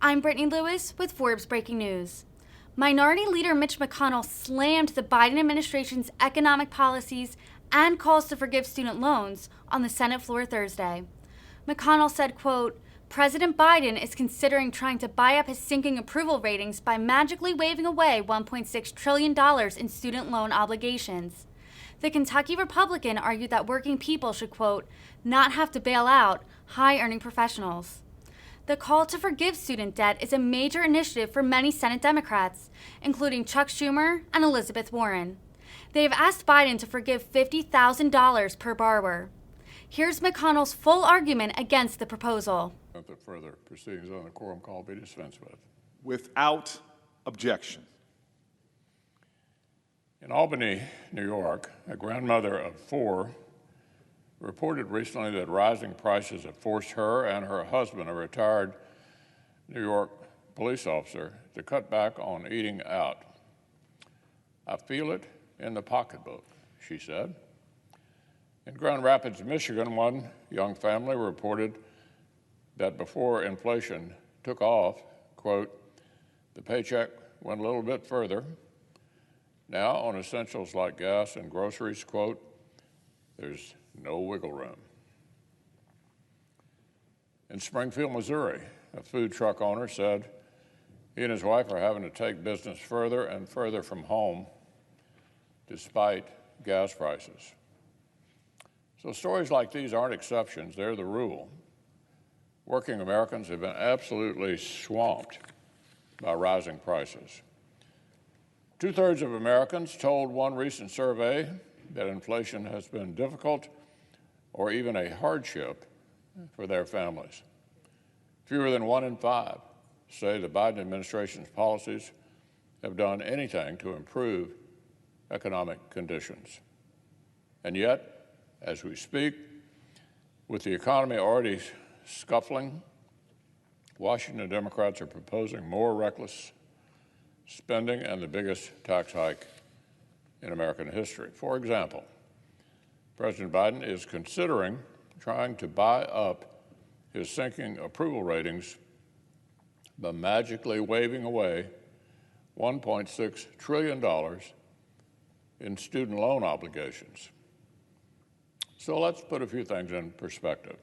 I'm Brittany Lewis with Forbes Breaking News. Minority Leader Mitch McConnell slammed the Biden administration's economic policies and calls to forgive student loans on the Senate floor Thursday. McConnell said, quote, President Biden is considering trying to buy up his sinking approval ratings by magically waving away $1.6 trillion in student loan obligations. The Kentucky Republican argued that working people should, quote, not have to bail out high-earning professionals. The call to forgive student debt is a major initiative for many Senate Democrats, including Chuck Schumer and Elizabeth Warren. They have asked Biden to forgive $50,000 per borrower. Here's McConnell's full argument against the proposal. The further proceedings on the quorum call be dispensed with. Without objection. In Albany, New York, a grandmother of 4 reported recently that rising prices have forced her and her husband, a retired New York police officer, to cut back on eating out. I feel it in the pocketbook, she said. In Grand Rapids, Michigan, one young family reported that before inflation took off, quote, the paycheck went a little bit further. Now on essentials like gas and groceries, quote, there's no wiggle room. In Springfield, Missouri, a food truck owner said he and his wife are having to take business further and further from home despite gas prices. So stories like these aren't exceptions, they're the rule. Working Americans have been absolutely swamped by rising prices. 2/3 of Americans told one recent survey that inflation has been difficult or even a hardship for their families. Fewer than 1 in 5 say the Biden administration's policies have done anything to improve economic conditions. And yet, as we speak, with the economy already scuffling, Washington Democrats are proposing more reckless spending and the biggest tax hike in American history. For example, President Biden is considering trying to buy up his sinking approval ratings by magically waving away $1.6 trillion in student loan obligations. So let's put a few things in perspective.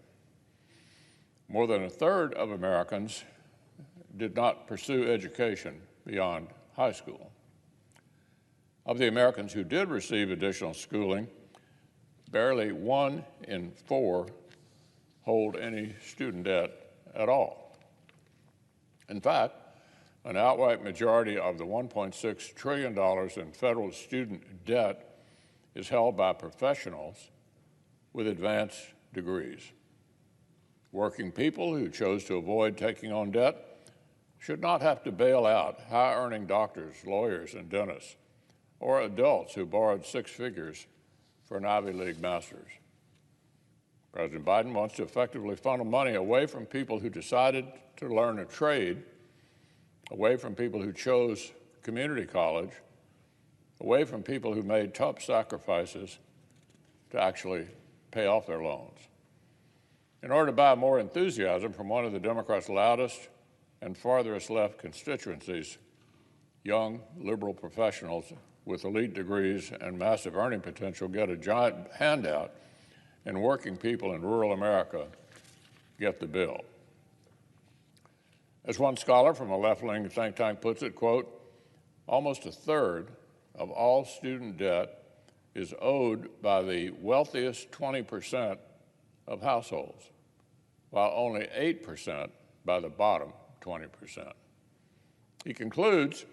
More than 1/3 of Americans did not pursue education beyond high school. Of the Americans who did receive additional schooling, barely 1 in 4 hold any student debt at all. In fact, an outright majority of the $1.6 trillion in federal student debt is held by professionals with advanced degrees. Working people who chose to avoid taking on debt should not have to bail out high-earning doctors, lawyers, and dentists, or adults who borrowed 6 figures for an Ivy League master's. President Biden wants to effectively funnel money away from people who decided to learn a trade, away from people who chose community college, away from people who made tough sacrifices to actually pay off their loans. In order to buy more enthusiasm from one of the Democrats' loudest and farthest left constituencies, young liberal professionals with elite degrees and massive earning potential get a giant handout, and working people in rural America get the bill. As one scholar from a left-wing think tank puts it, quote, almost 1/3 of all student debt is owed by the wealthiest 20% of households, while only 8% by the bottom 20%. He concludes,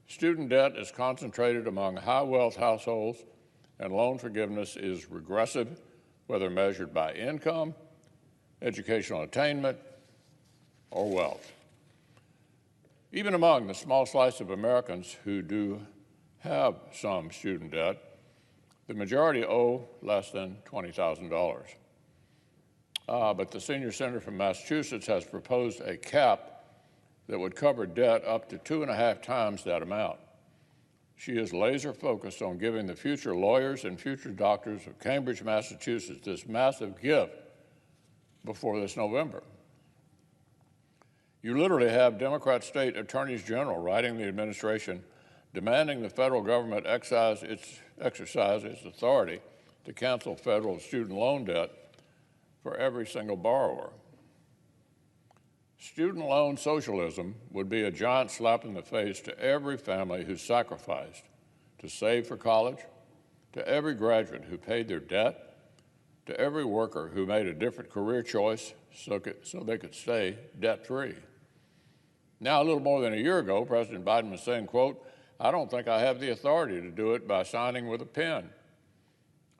student debt is concentrated among high-wealth households, and loan forgiveness is regressive, whether measured by income, educational attainment, or wealth. Even among the small slice of Americans who do have some student debt, the majority owe less than $20,000. But the senior senator from Massachusetts has proposed a cap that would cover debt up to 2.5 times that amount. She is laser focused on giving the future lawyers and future doctors of Cambridge, Massachusetts, this massive gift before this November. You literally have Democrat state attorneys general writing the administration demanding the federal government exercise its authority to cancel federal student loan debt for every single borrower. Student loan socialism would be a giant slap in the face to every family who sacrificed to save for college, to every graduate who paid their debt, to every worker who made a different career choice so they could stay debt-free. Now, a little more than a year ago, President Biden was saying, quote, "I don't think I have the authority to do it by signing with a pen."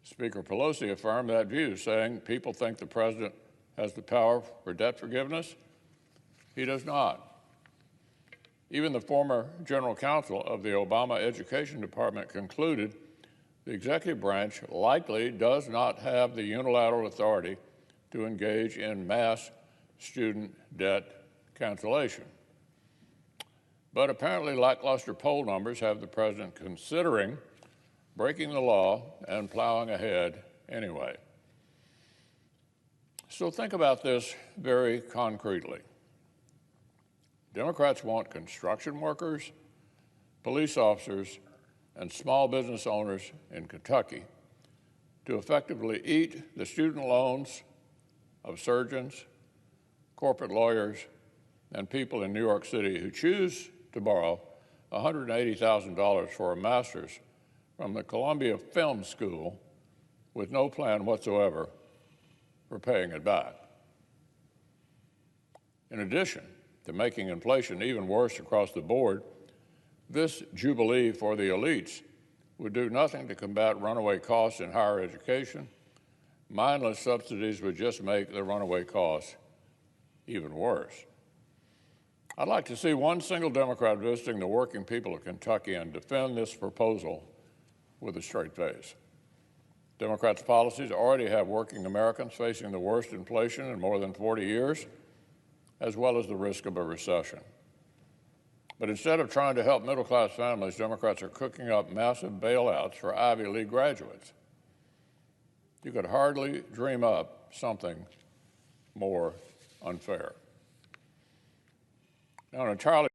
Speaker Pelosi affirmed that view, saying people think the president has the power for debt forgiveness. He does not. Even the former general counsel of the Obama Education Department concluded the executive branch likely does not have the unilateral authority to engage in mass student debt cancellation. But apparently lackluster poll numbers have the president considering breaking the law and plowing ahead anyway. So think about this very concretely. Democrats want construction workers, police officers, and small business owners in Kentucky to effectively eat the student loans of surgeons, corporate lawyers, and people in New York City who choose to borrow $180,000 for a master's from the Columbia Film School with no plan whatsoever for paying it back. In addition to making inflation even worse across the board, this jubilee for the elites would do nothing to combat runaway costs in higher education. Mindless subsidies would just make the runaway costs even worse. I'd like to see one single Democrat visiting the working people of Kentucky and defend this proposal with a straight face. Democrats' policies already have working Americans facing the worst inflation in more than 40 years, as well as the risk of a recession. But instead of trying to help middle-class families, Democrats are cooking up massive bailouts for Ivy League graduates. You could hardly dream up something more unfair. Now, an entirely